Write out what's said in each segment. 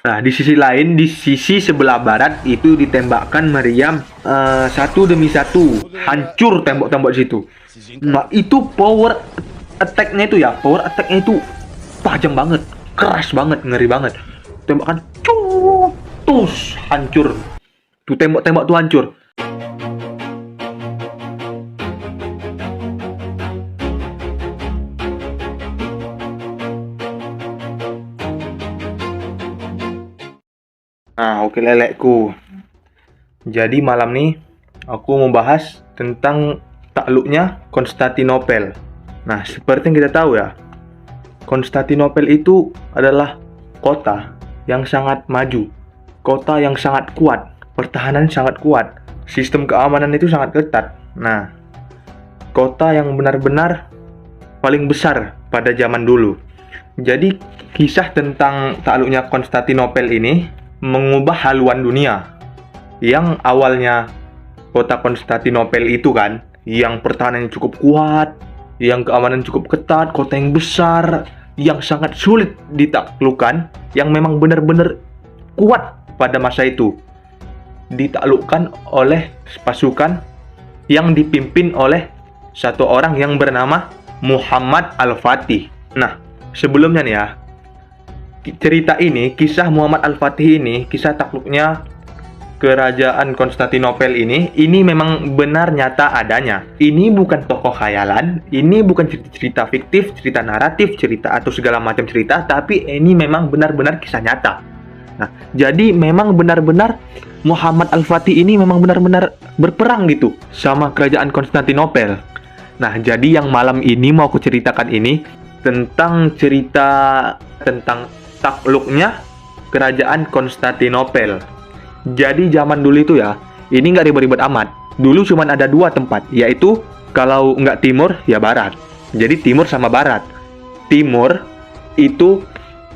Nah, di sisi lain, di sisi sebelah barat itu ditembakkan meriam satu demi satu. Hancur tembok-tembok di situ. Nah, itu power attack-nya itu ya. Power attack-nya itu tajam banget, keras banget, ngeri banget. Tembakan tus hancur. Tuh tembok-tembok tuh hancur. Nah, oke lelekku. Jadi malam nih aku mau bahas tentang takluknya Konstantinopel. Nah, seperti yang kita tahu ya, Konstantinopel itu adalah kota yang sangat maju, kota yang sangat kuat, pertahanan sangat kuat, sistem keamanan itu sangat ketat. Nah, kota yang benar-benar paling besar pada zaman dulu. Jadi, kisah tentang takluknya Konstantinopel ini mengubah haluan dunia. Yang awalnya kota Konstantinopel itu kan, yang pertahanannya cukup kuat, yang keamanan cukup ketat, kota yang besar, yang sangat sulit ditaklukkan, yang memang benar-benar kuat pada masa itu, ditaklukkan oleh pasukan yang dipimpin oleh satu orang yang bernama Muhammad Al-Fatih. Nah, sebelumnya nih ya, cerita ini, kisah Muhammad Al-Fatih ini, kisah takluknya kerajaan Konstantinopel ini memang benar nyata adanya. Ini bukan tokoh khayalan, ini bukan cerita fiktif, cerita naratif, cerita atau segala macam cerita, tapi ini memang benar-benar kisah nyata. Nah, jadi memang benar-benar Muhammad Al-Fatih ini memang benar-benar berperang gitu sama kerajaan Konstantinopel. Nah, jadi yang malam ini mau aku ceritakan ini tentang cerita tentang takluknya kerajaan Konstantinopel. Jadi zaman dulu itu ya, ini nggak ribet-ribet amat. Dulu cuma ada dua tempat, yaitu kalau nggak timur, ya barat. Jadi timur sama barat. Timur itu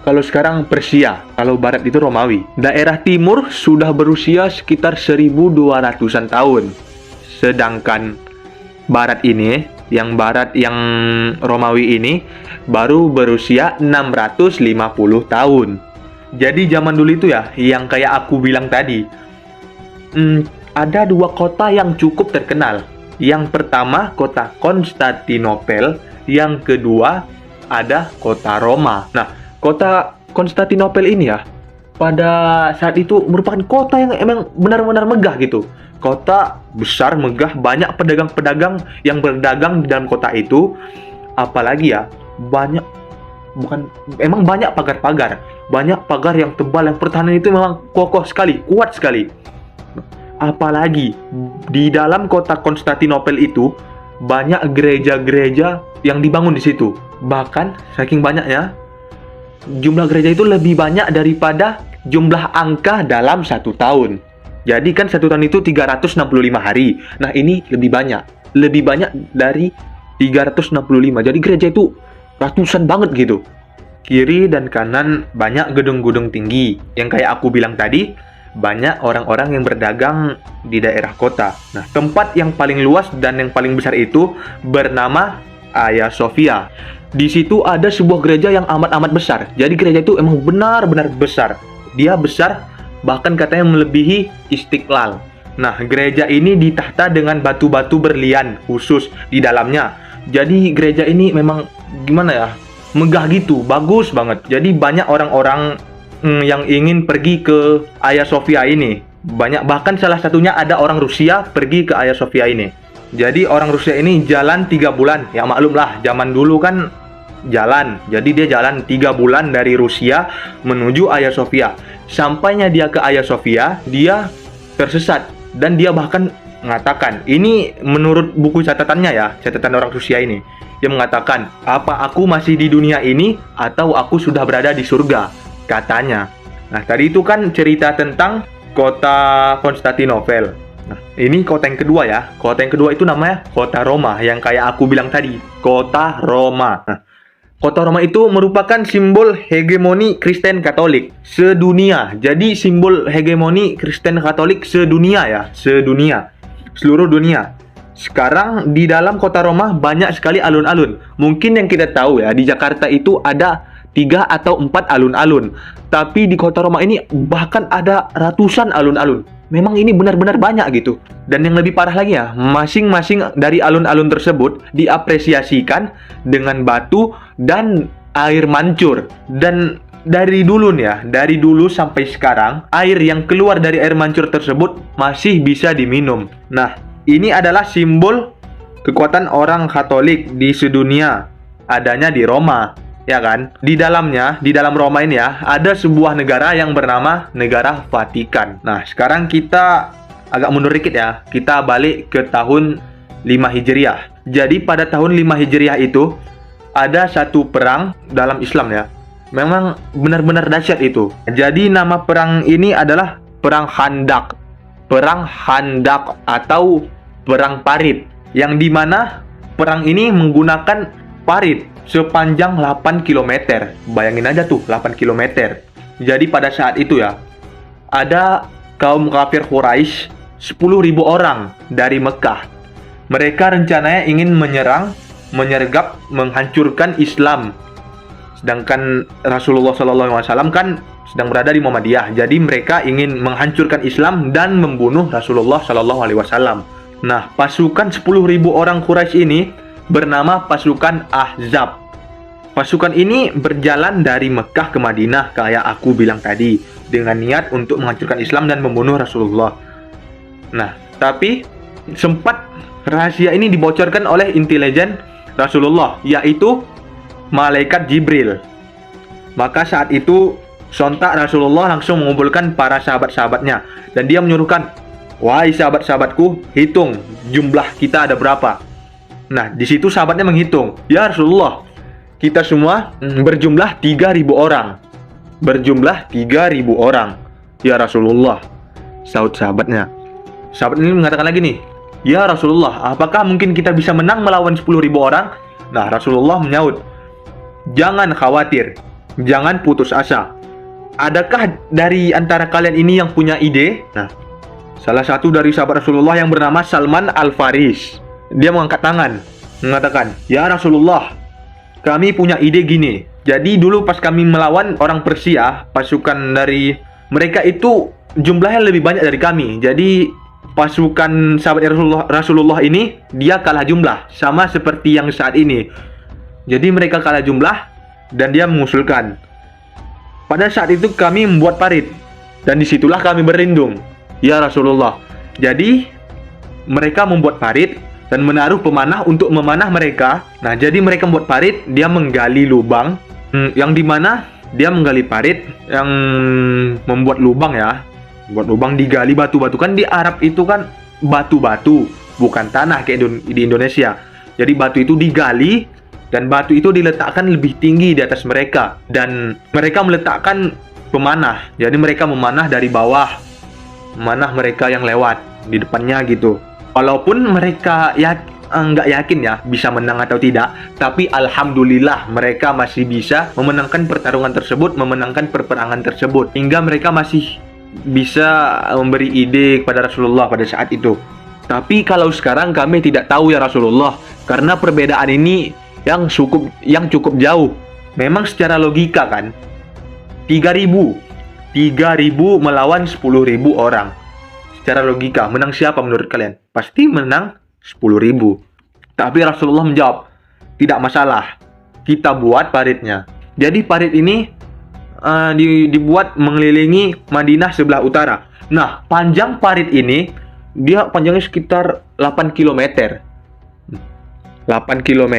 kalau sekarang Persia, kalau barat itu Romawi. Daerah timur sudah berusia sekitar 1200-an tahun. Sedangkan barat ini, yang Romawi ini, baru berusia 650 tahun. Jadi zaman dulu itu ya, yang kayak aku bilang tadi, ada dua kota yang cukup terkenal. Yang pertama kota Konstantinopel, yang kedua ada kota Roma. Nah, kota Konstantinopel ini ya, pada saat itu merupakan kota yang emang benar-benar megah gitu. Kota besar, megah, banyak pedagang-pedagang yang berdagang di dalam kota itu. Apalagi ya, banyak pagar-pagar. Banyak pagar yang tebal, yang pertahanan itu memang kokoh sekali, kuat sekali. Apalagi di dalam kota Konstantinopel itu banyak gereja-gereja yang dibangun di situ. Bahkan saking banyaknya, jumlah gereja itu lebih banyak daripada jumlah angka dalam satu tahun. Jadi kan satu tahun itu 365 hari. Nah, ini lebih banyak dari 365. Jadi gereja itu ratusan banget gitu. Kiri dan kanan banyak gedung-gedung tinggi. Yang kayak aku bilang tadi, banyak orang-orang yang berdagang di daerah kota. Nah, tempat yang paling luas dan yang paling besar itu bernama Hagia Sophia. Di situ ada sebuah gereja yang amat-amat besar. Jadi gereja itu emang benar-benar besar. Dia besar, bahkan katanya melebihi Istiqlal. Nah, gereja ini ditata dengan batu-batu berlian khusus di dalamnya. Jadi gereja ini memang gimana ya, megah gitu, bagus banget. Jadi banyak orang-orang yang ingin pergi ke Hagia Sophia ini. Banyak, bahkan salah satunya ada orang Rusia pergi ke Hagia Sophia ini. Jadi orang Rusia ini jalan 3 bulan. Ya maklum lah, zaman dulu kan jalan. Jadi dia jalan 3 bulan dari Rusia menuju Hagia Sophia. Sampainya dia ke Hagia Sophia, dia tersesat. Dan dia bahkan mengatakan, ini menurut buku catatannya ya, catatan orang Rusia ini. Dia mengatakan, apa aku masih di dunia ini atau aku sudah berada di surga, katanya. Nah, tadi itu kan cerita tentang kota Konstantinopel. Nah, ini kota yang kedua ya. Kota yang kedua itu namanya kota Roma, yang kayak aku bilang tadi, kota Roma. Nah, kota Roma itu merupakan simbol hegemoni Kristen Katolik sedunia. Jadi simbol hegemoni Kristen Katolik sedunia ya, seluruh dunia. Sekarang di dalam kota Roma banyak sekali alun-alun. Mungkin yang kita tahu ya, di Jakarta itu ada 3 atau 4 alun-alun. Tapi di kota Roma ini bahkan ada ratusan alun-alun. Memang ini benar-benar banyak gitu. Dan yang lebih parah lagi ya, masing-masing dari alun-alun tersebut diapresiasikan dengan batu dan air mancur. Dan dari dulu nih ya, dari dulu sampai sekarang, air yang keluar dari air mancur tersebut masih bisa diminum. Nah, ini adalah simbol kekuatan orang Katolik di sedunia, adanya di Roma, ya kan? Di dalamnya, di dalam Roma ini ya, ada sebuah negara yang bernama Negara Vatikan. Nah, sekarang kita agak mundur dikit ya. Kita balik ke tahun 5 Hijriah. Jadi pada tahun 5 Hijriah itu ada satu perang dalam Islam ya. Memang benar-benar dahsyat itu. Jadi nama perang ini adalah Perang Khandak. Perang Khandak atau Perang Parit. Yang dimana perang ini menggunakan parit sepanjang 8 km. Bayangin aja tuh, 8 km. Jadi pada saat itu ya, ada kaum kafir Quraisy 10.000 orang dari Mekah. Mereka rencananya ingin menyergap, menghancurkan Islam. Sedangkan Rasulullah SAW kan sedang berada di Muhammadiyah. Jadi mereka ingin menghancurkan Islam dan membunuh Rasulullah SAW. Nah, pasukan 10.000 orang Quraisy ini bernama pasukan Ahzab. Pasukan ini berjalan dari Mekah ke Madinah kayak aku bilang tadi, dengan niat untuk menghancurkan Islam dan membunuh Rasulullah. Nah, tapi sempat rahasia ini dibocorkan oleh intelijen Rasulullah, yaitu Malaikat Jibril. Maka saat itu sontak Rasulullah langsung mengumpulkan para sahabat-sahabatnya dan dia menyuruhkan, "Wahai sahabat-sahabatku, hitung jumlah kita ada berapa." Nah, di situ sahabatnya menghitung. "Ya Rasulullah, kita semua berjumlah 3.000 orang." Berjumlah 3.000 orang. "Ya Rasulullah," sahut sahabatnya. Sahabat ini mengatakan lagi nih, "Ya Rasulullah, apakah mungkin kita bisa menang melawan 10.000 orang?" Nah, Rasulullah menyaut, "Jangan khawatir, jangan putus asa. Adakah dari antara kalian ini yang punya ide?" Nah, salah satu dari sahabat Rasulullah yang bernama Salman Al-Faris, dia mengangkat tangan, mengatakan, "Ya Rasulullah, kami punya ide gini. Jadi dulu pas kami melawan orang Persia, pasukan dari mereka itu jumlahnya lebih banyak dari kami. Jadi pasukan sahabat Rasulullah ini dia kalah jumlah, sama seperti yang saat ini. Jadi mereka kalah jumlah dan dia mengusulkan, pada saat itu kami membuat parit dan disitulah kami berlindung, ya Rasulullah." Jadi mereka membuat parit dan menaruh pemanah untuk memanah mereka. Nah, jadi mereka membuat parit, dia menggali lubang, yang dimana dia menggali parit yang membuat lubang ya, buat lubang, digali batu-batu. Kan di Arab itu kan batu-batu, bukan tanah kayak di Indonesia. Jadi batu itu digali dan batu itu diletakkan lebih tinggi di atas mereka, dan mereka meletakkan pemanah. Jadi mereka memanah dari bawah, memanah mereka yang lewat di depannya gitu. Walaupun mereka nggak yakin ya bisa menang atau tidak, tapi alhamdulillah mereka masih bisa memenangkan pertarungan tersebut, memenangkan perperangan tersebut, hingga mereka masih bisa memberi ide kepada Rasulullah pada saat itu. Tapi kalau sekarang kami tidak tahu ya Rasulullah, karena perbedaan ini yang cukup jauh. Memang secara logika kan, 3.000 melawan 10.000 orang. Secara logika, menang siapa menurut kalian? Pasti menang 10.000. Tapi Rasulullah menjawab, "Tidak masalah, kita buat paritnya." Jadi parit ini dibuat mengelilingi Madinah sebelah utara. Nah, panjang parit ini, dia panjangnya sekitar 8 km. 8 km,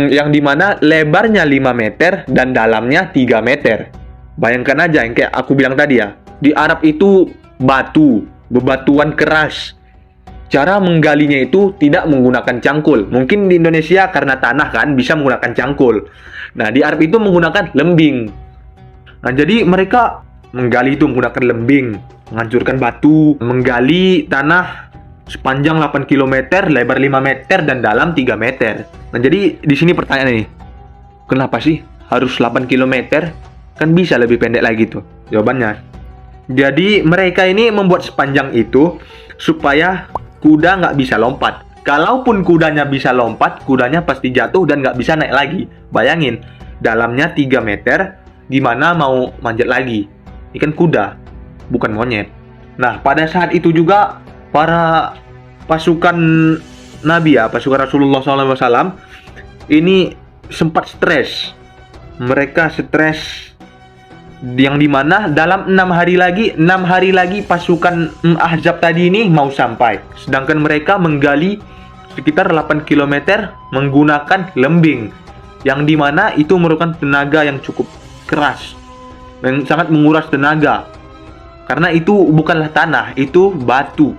yang dimana lebarnya 5 meter dan dalamnya 3 meter. Bayangkan aja, yang kayak aku bilang tadi ya, di Arab itu bebatuan keras. Cara menggalinya itu tidak menggunakan cangkul. Mungkin di Indonesia karena tanah kan bisa menggunakan cangkul. Nah, di Arab itu menggunakan lembing. Nah, jadi mereka menggali itu menggunakan lembing, menghancurkan batu, menggali tanah sepanjang 8 km, lebar 5 meter dan dalam 3 meter. Nah, jadi di sini pertanyaan nih, kenapa sih harus 8 km? Kan bisa lebih pendek lagi tuh. Jawabannya, jadi mereka ini membuat sepanjang itu supaya kuda nggak bisa lompat. Kalaupun kudanya bisa lompat, kudanya pasti jatuh dan nggak bisa naik lagi. Bayangin, dalamnya 3 meter, gimana mau manjat lagi? Ini kan kuda, bukan monyet. Nah, pada saat itu juga para pasukan Nabi ya, pasukan Rasulullah SAW ini sempat stres. Mereka stres yang dimana dalam 6 hari lagi pasukan Ahzab tadi ini mau sampai. Sedangkan mereka menggali sekitar 8 km menggunakan lembing, yang dimana itu merupakan tenaga yang cukup keras, yang sangat menguras tenaga. Karena itu bukanlah tanah, itu batu.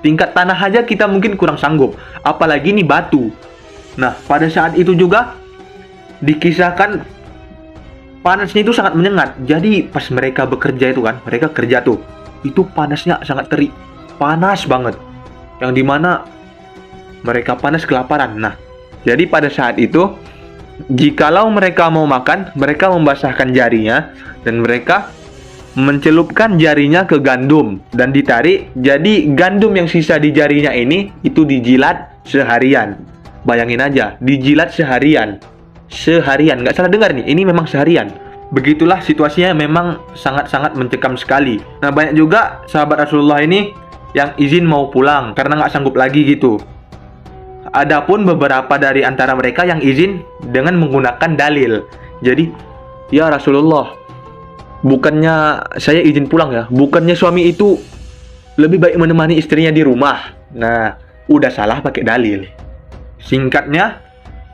Tingkat tanah aja kita mungkin kurang sanggup, apalagi ini batu. Nah, pada saat itu juga dikisahkan panasnya itu sangat menyengat. Jadi pas mereka bekerja itu kan, mereka kerja tuh, itu panasnya sangat terik, panas banget, yang dimana mereka panas kelaparan. Nah, jadi pada saat itu, jikalau mereka mau makan, mereka membasahkan jarinya dan mereka mencelupkan jarinya ke gandum dan ditarik. Jadi gandum yang sisa di jarinya ini itu dijilat seharian. Bayangin aja, dijilat seharian, nggak salah dengar nih, ini memang seharian. Begitulah situasinya, memang sangat-sangat mencekam sekali. Nah, banyak juga sahabat Rasulullah ini yang izin mau pulang karena nggak sanggup lagi gitu. Adapun beberapa dari antara mereka yang izin dengan menggunakan dalil. Jadi, ya Rasulullah, bukannya saya izin pulang ya, bukannya suami itu lebih baik menemani istrinya di rumah. Nah, udah salah pakai dalil. Singkatnya,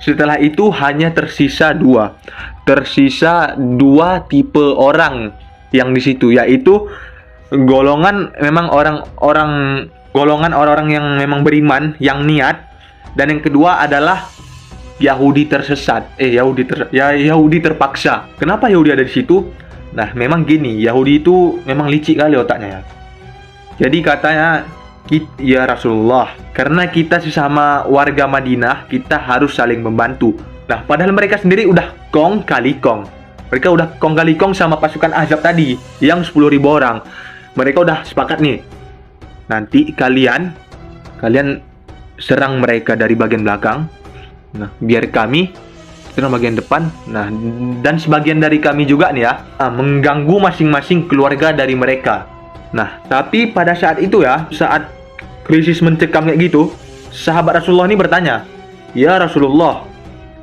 setelah itu hanya tersisa dua tipe orang yang di situ, yaitu golongan orang-orang yang memang beriman, yang niat, dan yang kedua adalah Yahudi tersesat. Yahudi terpaksa. Kenapa Yahudi ada di situ? Nah, memang gini, Yahudi itu memang licik kali otaknya ya. Jadi katanya, ya Rasulullah, karena kita sesama warga Madinah, kita harus saling membantu. Nah, padahal mereka sendiri udah kong kali kong. Mereka udah kong kali kong sama pasukan Ahzab tadi, yang 10.000 orang. Mereka udah sepakat nih, nanti kalian serang mereka dari bagian belakang. Nah, biar kami serang bagian depan. Nah, dan sebagian dari kami juga nih ya, mengganggu masing-masing keluarga dari mereka. Nah, tapi pada saat itu ya, saat krisis mencekam kayak gitu, sahabat Rasulullah ini bertanya, ya Rasulullah,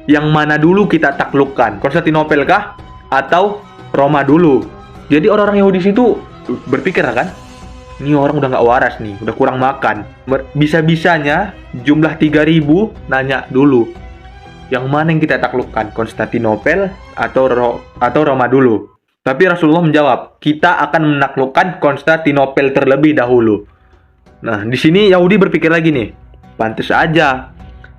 yang mana dulu kita taklukkan? Konstantinopel kah? Atau Roma dulu? Jadi orang-orang Yahudi situ berpikir kan, ini orang udah nggak waras nih, udah kurang makan. Bisa-bisanya jumlah 3.000 nanya dulu, yang mana yang kita taklukkan? Konstantinopel atau Roma dulu? Tapi Rasulullah menjawab, kita akan menaklukkan Konstantinopel terlebih dahulu. Nah, di sini Yahudi berpikir lagi nih, pantas aja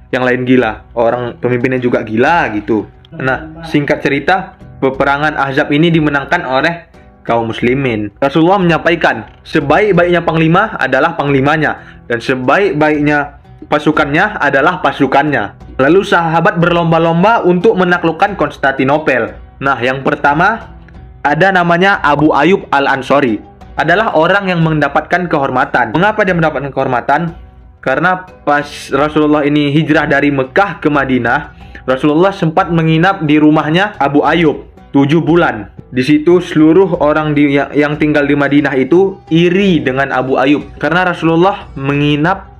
yang lain gila, orang pemimpinnya juga gila gitu. Nah, singkat cerita, peperangan Ahzab ini dimenangkan oleh kaum muslimin. Rasulullah menyampaikan, sebaik-baiknya panglima adalah panglimanya, dan sebaik-baiknya pasukannya adalah pasukannya. Lalu sahabat berlomba-lomba untuk menaklukkan Konstantinopel. Nah, yang pertama ada namanya Abu Ayyub Al-Ansori. Adalah orang yang mendapatkan kehormatan. Mengapa dia mendapatkan kehormatan? Karena pas Rasulullah ini hijrah dari Mekah ke Madinah, Rasulullah sempat menginap di rumahnya Abu Ayyub 7 bulan. Di situ seluruh orang yang tinggal di Madinah itu iri dengan Abu Ayyub, karena Rasulullah menginap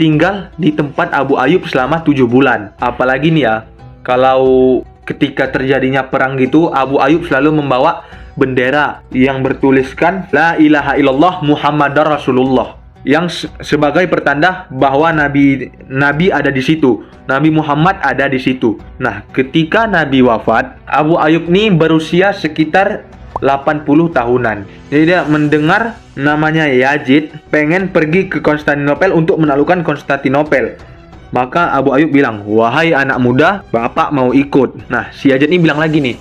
tinggal di tempat Abu Ayyub selama 7 bulan. Apalagi nih ya, kalau ketika terjadinya perang gitu, Abu Ayyub selalu membawa bendera yang bertuliskan La ilaha illallah Muhammadar Rasulullah, yang sebagai pertanda bahwa Nabi ada di situ, Nabi Muhammad ada di situ. Nah, ketika Nabi wafat, Abu Ayyub ini berusia sekitar 80 tahunan. Jadi dia mendengar namanya Yazid pengen pergi ke Konstantinopel untuk menaklukkan Konstantinopel. Maka Abu Ayyub bilang, wahai anak muda, bapak mau ikut. Nah, si Yazid ini bilang lagi nih,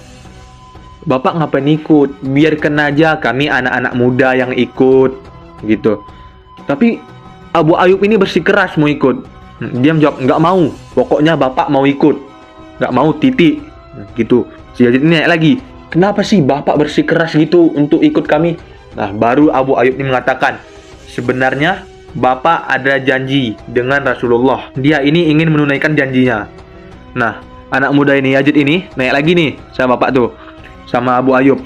bapak ngapain ikut? Biarkan aja kami anak-anak muda yang ikut gitu. Tapi Abu Ayyub ini bersikeras mau ikut. Dia menjawab, nggak mau, pokoknya bapak mau ikut, nggak mau titik gitu. Si Yazid ini naik lagi, kenapa sih bapak bersikeras gitu untuk ikut kami? Nah, baru Abu Ayyub ini mengatakan, sebenarnya bapak ada janji dengan Rasulullah. Dia ini ingin menunaikan janjinya. Nah, anak muda ini, Yazid ini, naik lagi nih sama bapak tuh, sama Abu Ayyub.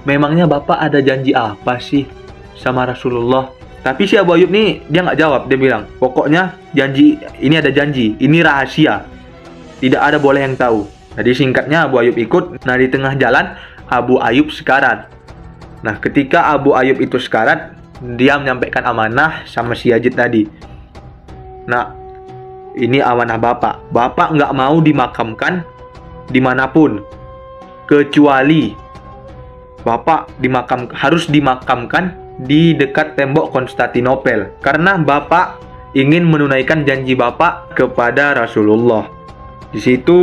Memangnya bapak ada janji apa sih sama Rasulullah? Tapi si Abu Ayyub nih, dia nggak jawab. Dia bilang, pokoknya janji, ini ada janji, ini rahasia, tidak ada boleh yang tahu. Jadi singkatnya Abu Ayyub ikut. Nah, di tengah jalan Abu Ayyub sekarat. Nah, ketika Abu Ayyub itu sekarat, dia menyampaikan amanah sama si Yazid tadi. Nah, ini amanah bapak. Bapak nggak mau dimakamkan dimanapun, kecuali bapak harus dimakamkan di dekat tembok Konstantinopel. Karena bapak ingin menunaikan janji bapak kepada Rasulullah. Di situ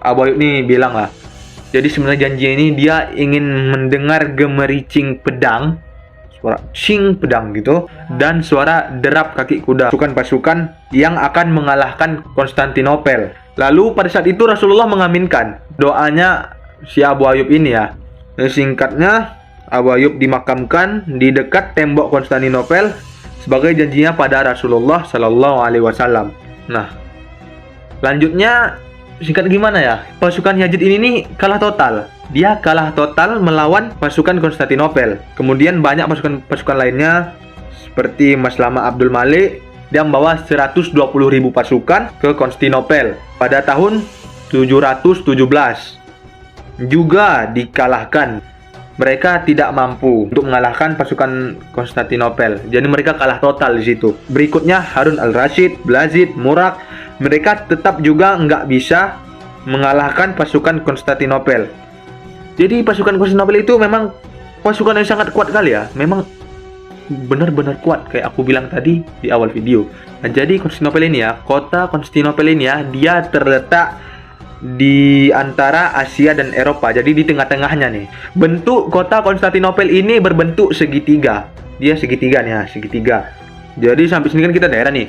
Abu Ayyub nih bilang lah. Jadi sebenarnya janji ini dia ingin mendengar gemericing pedang, suara cing pedang gitu, dan suara derap kaki kuda pasukan-pasukan yang akan mengalahkan Konstantinopel. Lalu pada saat itu Rasulullah mengaminkan doanya si Abu Ayyub ini ya. Singkatnya, Abu Ayyub dimakamkan di dekat tembok Konstantinopel sebagai janjinya pada Rasulullah Sallallahu Alaihi Wasallam. Nah, lanjutnya singkat gimana ya? Pasukan Yazid ini nih kalah total. Dia kalah total melawan pasukan Konstantinopel. Kemudian banyak pasukan lainnya seperti Maslama Abdul Malik. Dia membawa 120.000 pasukan ke Konstantinopel pada tahun 717. Juga dikalahkan. Mereka tidak mampu untuk mengalahkan pasukan Konstantinopel. Jadi mereka kalah total di situ. Berikutnya Harun al-Rashid, Blazid, Murak. Mereka tetap juga nggak bisa mengalahkan pasukan Konstantinopel. Jadi pasukan Konstantinopel itu memang pasukan yang sangat kuat kali ya. Memang benar-benar kuat kayak aku bilang tadi di awal video. Nah, jadi Konstantinopel ini ya, kota Konstantinopel ini ya, dia terletak di antara Asia dan Eropa. Jadi di tengah-tengahnya nih. Bentuk kota Konstantinopel ini berbentuk segitiga. Dia segitiga nih ya, segitiga. Jadi sampai sini kan kita daerah nih.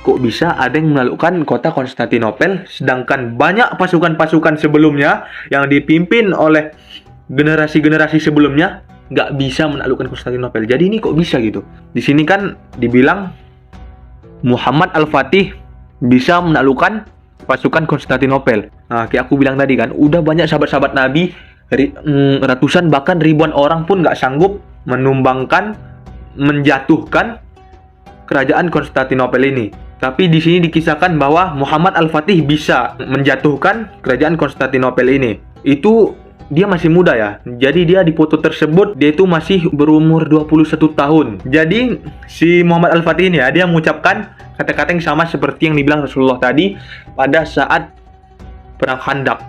Kok bisa ada yang menaklukkan kota Konstantinopel, sedangkan banyak pasukan-pasukan sebelumnya yang dipimpin oleh generasi-generasi sebelumnya nggak bisa menaklukkan Konstantinopel. Jadi ini kok bisa gitu? Di sini kan dibilang Muhammad Al-Fatih bisa menaklukkan pasukan Konstantinopel. Nah, kayak aku bilang tadi kan, udah banyak sahabat-sahabat Nabi, ratusan bahkan ribuan orang pun nggak sanggup menumbangkan, menjatuhkan kerajaan Konstantinopel ini. Tapi di sini dikisahkan bahwa Muhammad Al-Fatih bisa menjatuhkan kerajaan Konstantinopel ini. Itu dia masih muda ya. Jadi dia di foto tersebut dia itu masih berumur 21 tahun. Jadi si Muhammad Al-Fatih ini ya, dia mengucapkan kata-kata yang sama seperti yang dibilang Rasulullah tadi pada saat perang Khandaq.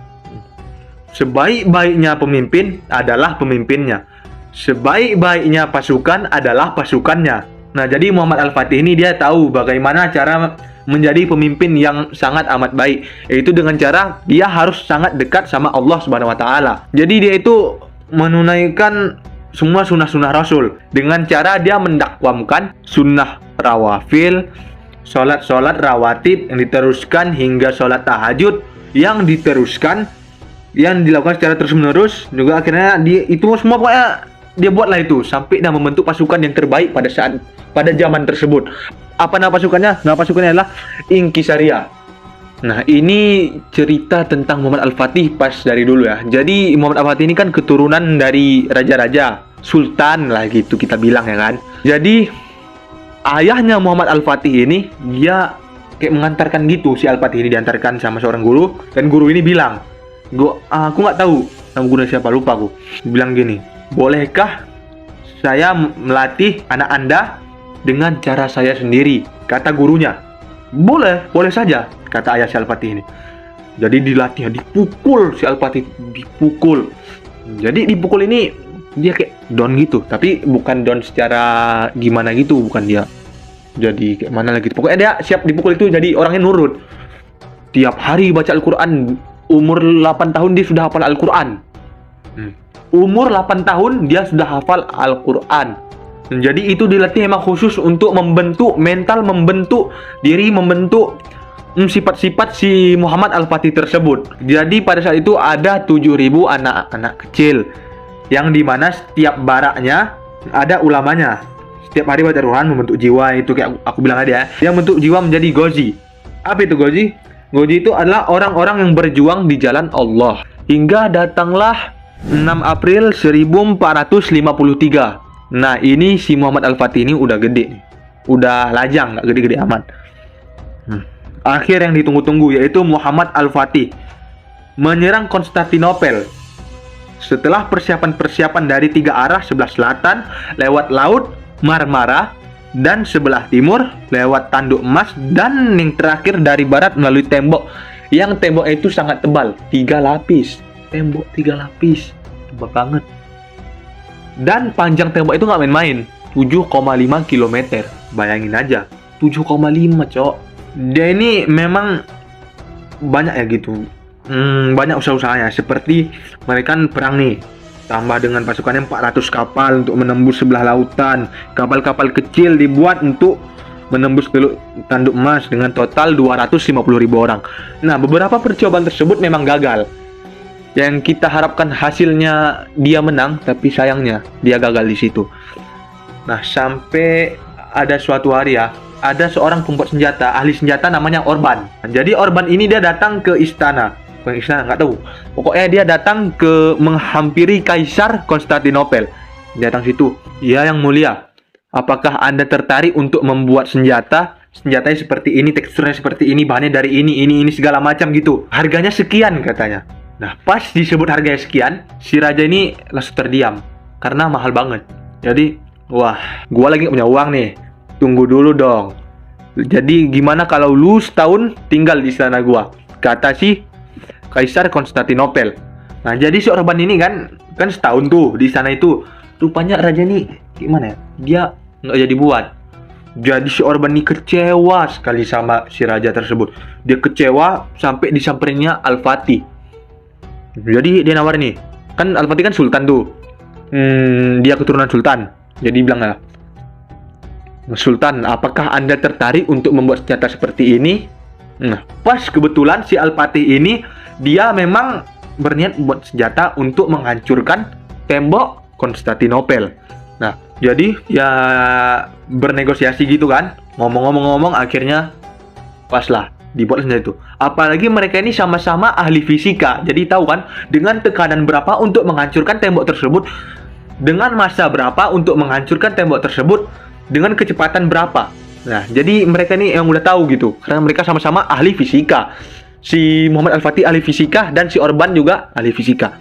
Sebaik-baiknya pemimpin adalah pemimpinnya. Sebaik-baiknya pasukan adalah pasukannya. Nah, jadi Muhammad Al-Fatih ini dia tahu bagaimana cara menjadi pemimpin yang sangat amat baik, yaitu dengan cara dia harus sangat dekat sama Allah Subhanahu wa taala. Jadi dia itu menunaikan semua sunnah-sunnah Rasul dengan cara dia mendakwamkan sunnah rawafil, sholat rawatib yang diteruskan hingga sholat tahajud yang diteruskan, yang dilakukan secara terus-menerus. Juga akhirnya itu semua pokoknya dia buatlah itu sampai dia membentuk pasukan yang terbaik pada zaman tersebut. Apa nama pasukannya? Nama pasukannya adalah Inkisaria. Nah, ini cerita tentang Muhammad Al-Fatih pas dari dulu ya. Jadi Muhammad Al-Fatih ini kan keturunan dari raja-raja, sultan lah gitu kita bilang ya kan. Jadi ayahnya Muhammad Al-Fatih ini dia kayak mengantarkan gitu, si Al-Fatih ini diantarkan sama seorang guru, dan guru ini bilang, aku nggak tahu nama gurunya siapa, lupa aku. Bilang gini, bolehkah saya melatih anak Anda dengan cara saya sendiri? Kata gurunya. Boleh saja, kata ayah si Al-Fatih ini. Jadi dilatih, dipukul si Al-Fatih, dipukul. Jadi dipukul ini dia kayak down gitu, tapi bukan down secara gimana gitu, bukan dia jadi kayak mana lagi. Pokoknya dia siap dipukul itu jadi orangnya nurut. Tiap hari baca Al-Quran. Umur 8 tahun dia sudah hafal Al-Quran. Umur 8 tahun dia sudah hafal Al-Quran. Jadi itu dilatih memang khusus untuk membentuk mental, membentuk diri, membentuk sifat-sifat si Muhammad Al-Fatih tersebut. Jadi pada saat itu ada 7.000 anak-anak kecil, yang dimana setiap baraknya ada ulamanya. Setiap hari baca Quran membentuk jiwa, itu kayak aku bilang tadi ya. Dia membentuk jiwa menjadi gozi. Apa itu gozi? Goji itu adalah orang-orang yang berjuang di jalan Allah. Hingga datanglah 6 April 1453. Nah, ini si Muhammad Al-Fatih ini udah gede nih. Udah lajang, nggak gede-gede amat. Akhir yang ditunggu-tunggu yaitu Muhammad Al-Fatih menyerang Konstantinopel. Setelah persiapan-persiapan dari 3 arah, sebelah selatan lewat Laut Marmara dan sebelah timur lewat Tanduk Emas, dan yang terakhir dari barat melalui tembok. Yang tembok itu sangat tebal, 3 lapis. Tembok 3 lapis, tebal banget. Dan panjang tembok itu nggak main-main, 7,5 km. Bayangin aja, 7,5 cok. Dia ini memang banyak ya gitu. Banyak usaha-usahanya. Seperti mereka kan perang nih, tambah dengan pasukannya 400 kapal untuk menembus sebelah lautan. Kapal-kapal kecil dibuat untuk menembus Teluk Tanduk Emas dengan total 250.000 orang. Nah, beberapa percobaan tersebut memang gagal. Yang kita harapkan hasilnya dia menang, tapi sayangnya dia gagal di situ. Nah, sampai ada suatu hari ya, ada seorang pembuat senjata, ahli senjata namanya Orban. Jadi Orban ini dia datang ke istana. Bukan istana, nggak tahu. Pokoknya dia datang ke menghampiri Kaisar Konstantinopel. Dia datang situ. Ya yang mulia, apakah Anda tertarik untuk membuat senjata? Senjatanya seperti ini, teksturnya seperti ini, bahannya dari ini segala macam gitu. Harganya sekian katanya. Nah, pas disebut harganya sekian, si raja ini langsung terdiam karena mahal banget. Jadi, wah, gua lagi nggak punya uang nih. Tunggu dulu dong. Jadi gimana kalau lu setahun tinggal di istana gua? Kata si Kaisar Konstantinopel. Nah, jadi si Orban ini kan setahun tuh di sana itu. Rupanya raja ini gimana ya? Dia nggak jadi buat. Jadi si Orban ini kecewa sekali sama si raja tersebut. Dia kecewa sampai disamperinnya Al-Fatih. Jadi dia nawarin nih, kan Al-Fatih kan sultan tuh. Dia keturunan sultan. Jadi bilang lah, Sultan, apakah Anda tertarik untuk membuat senjata seperti ini? Nah, pas kebetulan si Al-Fatih ini dia memang berniat membuat senjata untuk menghancurkan tembok Konstantinopel. Nah, jadi ya bernegosiasi gitu kan. Ngomong-ngomong akhirnya pas lah dibuat senjata itu. Apalagi mereka ini sama-sama ahli fisika. Jadi tahu kan dengan tekanan berapa untuk menghancurkan tembok tersebut, dengan massa berapa untuk menghancurkan tembok tersebut, dengan kecepatan berapa. Nah, jadi mereka ini yang udah tahu gitu, karena mereka sama-sama ahli fisika. Si Muhammad Al-Fatih ahli fisika dan si Orban juga ahli fisika.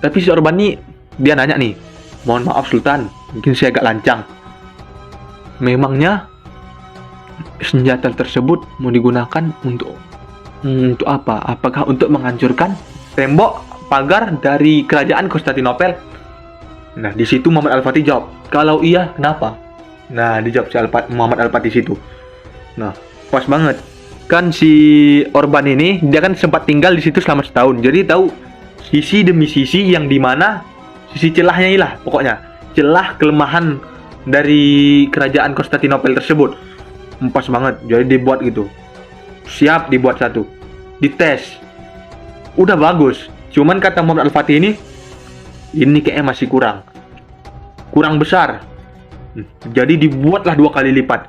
Tapi si Orban nih dia nanya nih, mohon maaf Sultan, mungkin saya agak lancang. Memangnya senjata tersebut mau digunakan untuk apa? Apakah untuk menghancurkan tembok pagar dari kerajaan Konstantinopel? Nah, di situ Muhammad Al-Fatih jawab, kalau iya, kenapa? Nah, dijawab si Muhammad Al-Fatih situ. Nah, pas banget. Kan si Orban ini, dia kan sempat tinggal di situ selama setahun. Jadi tahu sisi demi sisi yang dimana sisi celahnya lah, pokoknya. Celah kelemahan dari kerajaan Konstantinopel tersebut. Pas banget, jadi dibuat gitu. Siap dibuat satu. Dites. Udah bagus. Cuman kata Muhammad Al-Fatih ini kayaknya masih kurang besar. Jadi dibuatlah 2 kali lipat.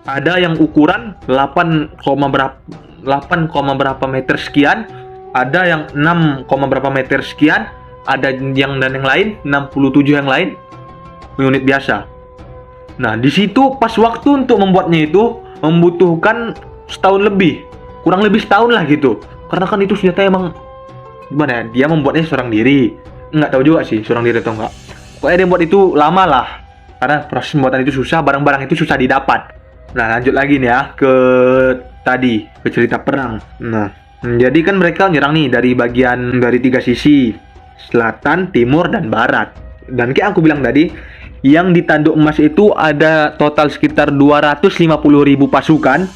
Ada yang ukuran 8, berapa meter sekian, ada yang 6, berapa meter sekian, ada yang lain 67 yang lain unit biasa. Nah, di situ pas waktu untuk membuatnya itu membutuhkan setahun lebih, kurang lebih setahun lah gitu. Karena kan itu senjata emang gimana ya, dia membuatnya seorang diri. Nggak tahu juga sih seorang diri atau enggak. Pokoknya dia buat itu lama lah, karena proses pembuatan itu susah, barang-barang itu susah didapat. Nah, lanjut lagi nih ya ke cerita perang. Nah, jadi kan mereka nyerang nih dari 3 sisi, selatan, timur, dan barat. Dan kayak aku bilang tadi, yang di Tanduk Emas itu ada total sekitar 250.000 pasukan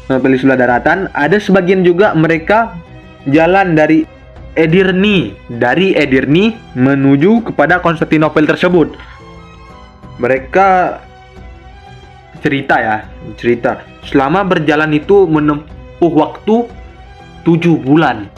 dari sebelah daratan. Ada sebagian juga mereka jalan dari Edirne menuju kepada Konstantinopel tersebut. Mereka cerita selama berjalan itu menempuh waktu 7 bulan.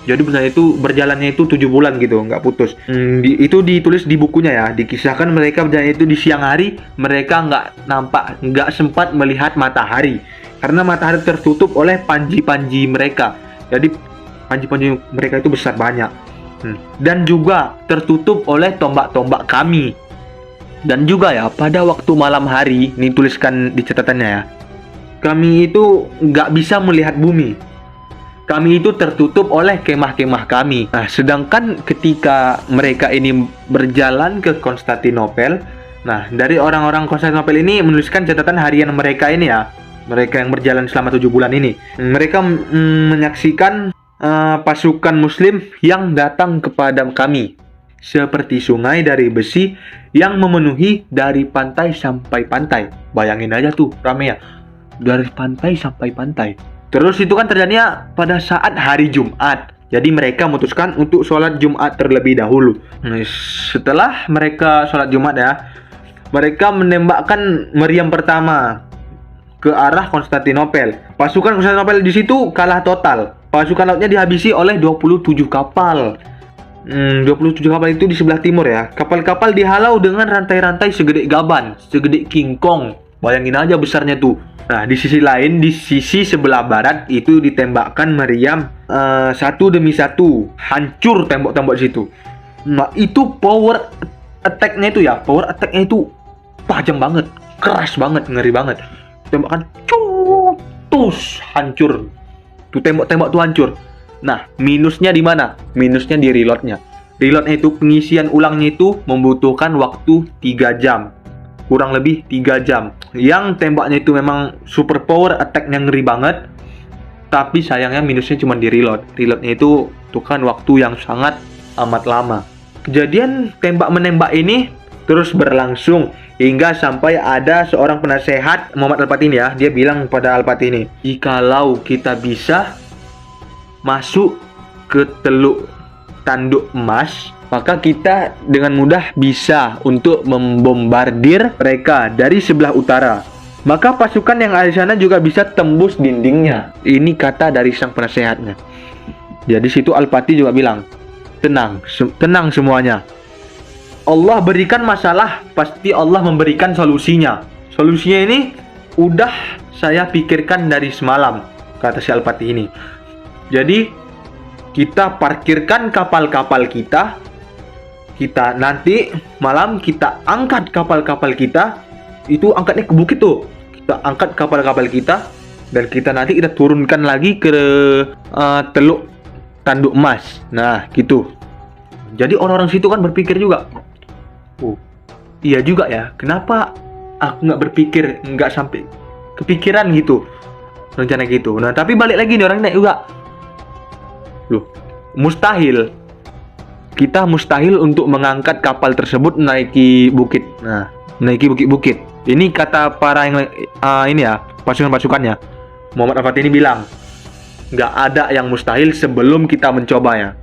Jadi misalnya itu berjalannya itu 7 bulan gitu, nggak putus. Itu ditulis di bukunya ya, dikisahkan mereka berjalan itu di siang hari, mereka nggak sempat melihat matahari. karena matahari tertutup oleh panji-panji mereka. Jadi panji-panji mereka itu besar banyak. Dan juga tertutup oleh tombak-tombak kami. Dan juga ya, pada waktu malam hari, ini tuliskan di catatannya ya, kami itu nggak bisa melihat bumi. Kami itu tertutup oleh kemah-kemah kami. Nah, sedangkan ketika mereka ini berjalan ke Konstantinopel, nah, dari orang-orang Konstantinopel ini menuliskan catatan harian mereka ini ya, mereka yang berjalan selama 7 bulan ini. Mereka menyaksikan pasukan Muslim yang datang kepada kami, seperti sungai dari besi yang memenuhi dari pantai sampai pantai. Bayangin aja tuh, rame ya, dari pantai sampai pantai. Terus itu kan terjadinya pada saat hari Jumat. Jadi mereka memutuskan untuk sholat Jumat terlebih dahulu. Setelah mereka sholat Jumat ya, mereka menembakkan meriam pertama ke arah Konstantinopel. Pasukan Konstantinopel di situ kalah total. Pasukan lautnya dihabisi oleh 27 kapal. 27 kapal itu di sebelah timur ya. Kapal-kapal dihalau dengan rantai-rantai segede gaban, segede King Kong. Bayangin aja besarnya tuh. Nah, di sisi lain, di sisi sebelah barat itu ditembakkan meriam satu demi satu. Hancur tembok-tembok situ. Nah, itu power attack-nya itu ya. Power attack-nya itu tajam banget, keras banget, ngeri banget. Tembakan tus, hancur. Tuh tembok-tembok tuh hancur. Nah, minusnya di mana? Minusnya di reloadnya. Reloadnya itu, pengisian ulangnya itu membutuhkan waktu 3 jam. Kurang lebih 3 jam. Yang tembaknya itu memang super power attack-nya ngeri banget. Tapi sayangnya minusnya cuma di reload. Reloadnya itu bukan waktu yang sangat amat lama. Kejadian tembak-menembak ini terus berlangsung hingga sampai ada seorang penasehat Muhammad Al-Fatih ya. Dia bilang pada Al-Fatih ini, jikalau kita bisa masuk ke Teluk Tanduk Emas, maka kita dengan mudah bisa untuk membombardir mereka dari sebelah utara. Maka pasukan yang ada di sana juga bisa tembus dindingnya. Ini kata dari sang penasehatnya. Jadi situ Al-Fatih juga bilang, tenang semuanya. Allah berikan masalah, pasti Allah memberikan solusinya. Solusinya ini udah saya pikirkan dari semalam, kata si Al-Fatih ini. Jadi kita parkirkan kapal-kapal kita nanti malam kita angkat kapal-kapal kita, itu angkatnya ke bukit tuh. Kita angkat kapal-kapal kita dan kita turunkan lagi ke Teluk Tanduk Emas. Nah, gitu. Jadi orang-orang situ kan berpikir juga, oh, iya juga ya, kenapa aku nggak sampai kepikiran gitu, rencana gitu. Nah, tapi balik lagi nih orang naik juga. Loh, mustahil. Kita mustahil untuk mengangkat kapal tersebut naiki bukit. Nah, naiki bukit-bukit. Ini kata para yang ini ya, pasukan-pasukannya. Muhammad Al-Fatih ini bilang, nggak ada yang mustahil sebelum kita mencobanya.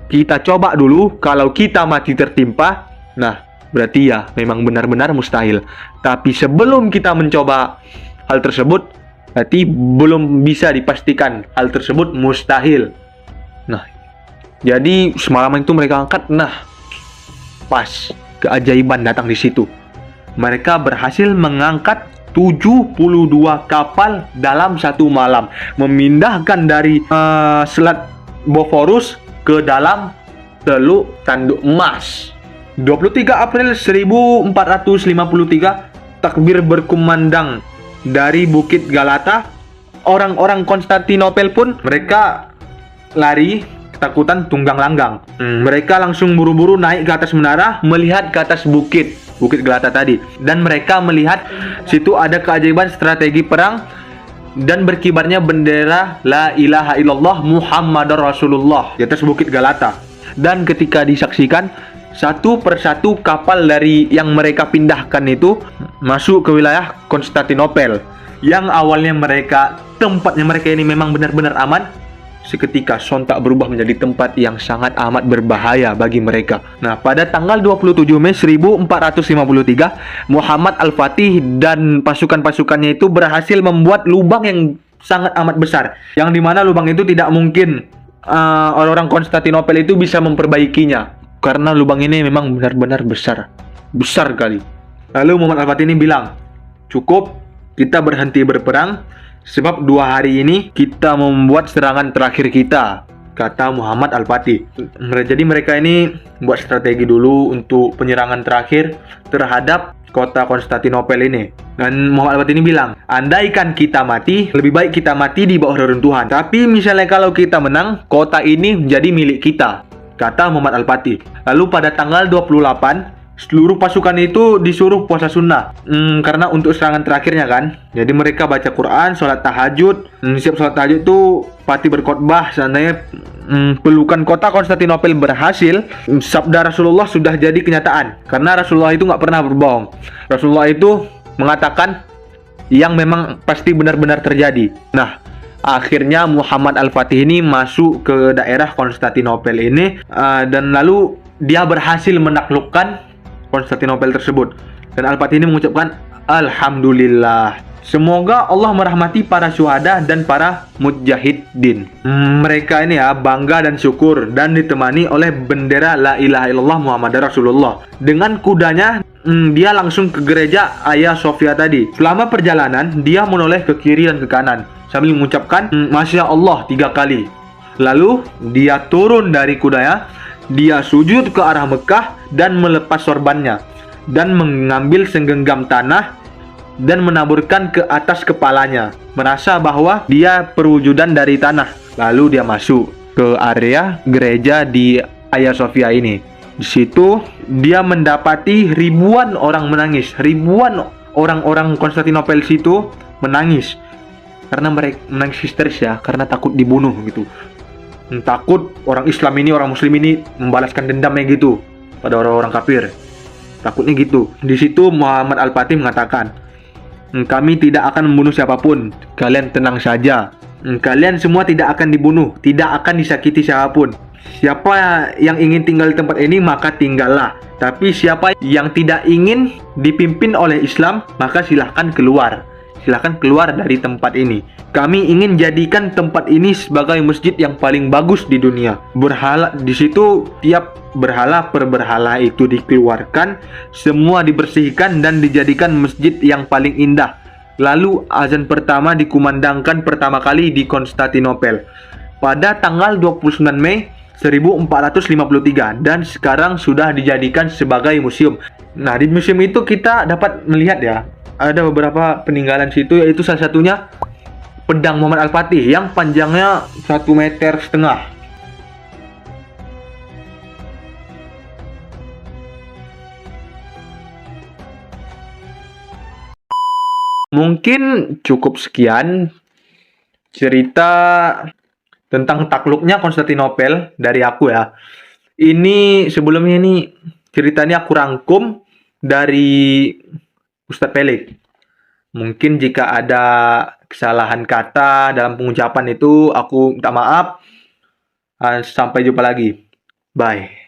Kita coba dulu, kalau kita mati tertimpa, nah berarti ya memang benar-benar mustahil. Tapi sebelum kita mencoba hal tersebut, berarti belum bisa dipastikan hal tersebut mustahil. Nah, jadi semalam itu mereka angkat, nah pas keajaiban datang di situ. Mereka berhasil mengangkat 72 kapal dalam satu malam, memindahkan dari Selat Bosporus ke dalam Teluk Tanduk Emas. 23 April 1453, takbir berkumandang dari Bukit Galata. Orang-orang Konstantinopel pun mereka lari ketakutan tunggang langgang. Mereka langsung buru-buru naik ke atas menara, melihat ke atas Bukit Galata tadi, dan mereka melihat situ ada keajaiban strategi perang dan berkibarnya bendera La ilaha illallah Muhammadar Rasulullah di atas Bukit Galata. Dan ketika disaksikan, satu persatu kapal dari yang mereka pindahkan itu masuk ke wilayah Konstantinopel, yang awalnya tempatnya mereka ini memang benar-benar aman, seketika sontak berubah menjadi tempat yang sangat amat berbahaya bagi mereka. Nah, pada tanggal 27 Mei 1453, Muhammad Al-Fatih dan pasukan-pasukannya itu berhasil membuat lubang yang sangat amat besar, yang dimana lubang itu tidak mungkin orang-orang Konstantinopel itu bisa memperbaikinya, karena lubang ini memang benar-benar besar kali. Lalu Muhammad Al-Fatih ini bilang, cukup, kita berhenti berperang sebab 2 hari ini kita membuat serangan terakhir kita, kata Muhammad Al-Fatih. Jadi mereka ini buat strategi dulu untuk penyerangan terakhir terhadap kota Konstantinopel ini. Dan Muhammad Al-Fatih ini bilang, andaikan kita mati, lebih baik kita mati di bawah reruntuhan. Tapi misalnya kalau kita menang, kota ini menjadi milik kita, kata Muhammad Al-Fatih. Lalu pada tanggal 28, seluruh pasukan itu disuruh puasa sunnah, karena untuk serangan terakhirnya kan. Jadi mereka baca Quran, sholat tahajud. Siap sholat tahajud itu Fatih berkhotbah, seandainya pelukan kota Konstantinopel berhasil, sabda Rasulullah sudah jadi kenyataan. Karena Rasulullah itu nggak pernah berbohong. Rasulullah itu mengatakan yang memang pasti benar-benar terjadi. Nah, akhirnya Muhammad Al-Fatih ini masuk ke daerah Konstantinopel ini, dan lalu dia berhasil menaklukkan Konstantinopel tersebut. Dan Al-Fatih ini mengucapkan Alhamdulillah, semoga Allah merahmati para syuhada dan para mujahidin. Mereka ini ya bangga dan syukur dan ditemani oleh bendera La ilaha illallah Muhammad Rasulullah. Dengan kudanya dia langsung ke gereja Hagia Sophia tadi. Selama perjalanan dia menoleh ke kiri dan ke kanan sambil mengucapkan Masya Allah 3 kali. Lalu dia turun dari kudanya, dia sujud ke arah Mekah dan melepas sorbannya dan mengambil segenggam tanah dan menaburkan ke atas kepalanya, merasa bahwa dia perwujudan dari tanah. Lalu dia masuk ke area gereja di Hagia Sophia ini. Di situ dia mendapati ribuan orang menangis, ribuan orang-orang Konstantinopel situ menangis karena mereka menangis histeris ya, karena takut dibunuh gitu. Takut orang Islam ini, orang Muslim ini membalaskan dendamnya gitu pada orang-orang kafir. Takutnya gitu. Di situ Muhammad Al-Fatih mengatakan, kami tidak akan membunuh siapapun. Kalian tenang saja. Kalian semua tidak akan dibunuh, tidak akan disakiti siapapun. Siapa yang ingin tinggal di tempat ini maka tinggallah. Tapi siapa yang tidak ingin dipimpin oleh Islam maka silahkan keluar. Silahkan keluar dari tempat ini. Kami ingin jadikan tempat ini sebagai masjid yang paling bagus di dunia. Berhala di situ, tiap berhala per berhala itu dikeluarkan, semua dibersihkan dan dijadikan masjid yang paling indah. Lalu azan pertama dikumandangkan pertama kali di Konstantinopel pada tanggal 29 Mei 1453 dan sekarang sudah dijadikan sebagai museum. Nah, di museum itu kita dapat melihat ya, ada beberapa peninggalan situ, yaitu salah satunya pedang Muhammad Al-Fatih yang panjangnya 1,5 meter. Mungkin cukup sekian cerita tentang takluknya Konstantinopel dari aku ya. Ini sebelumnya ini ceritanya aku rangkum dari Ustadz Pelik. Mungkin jika ada kesalahan kata dalam pengucapan itu, aku minta maaf. Sampai jumpa lagi. Bye.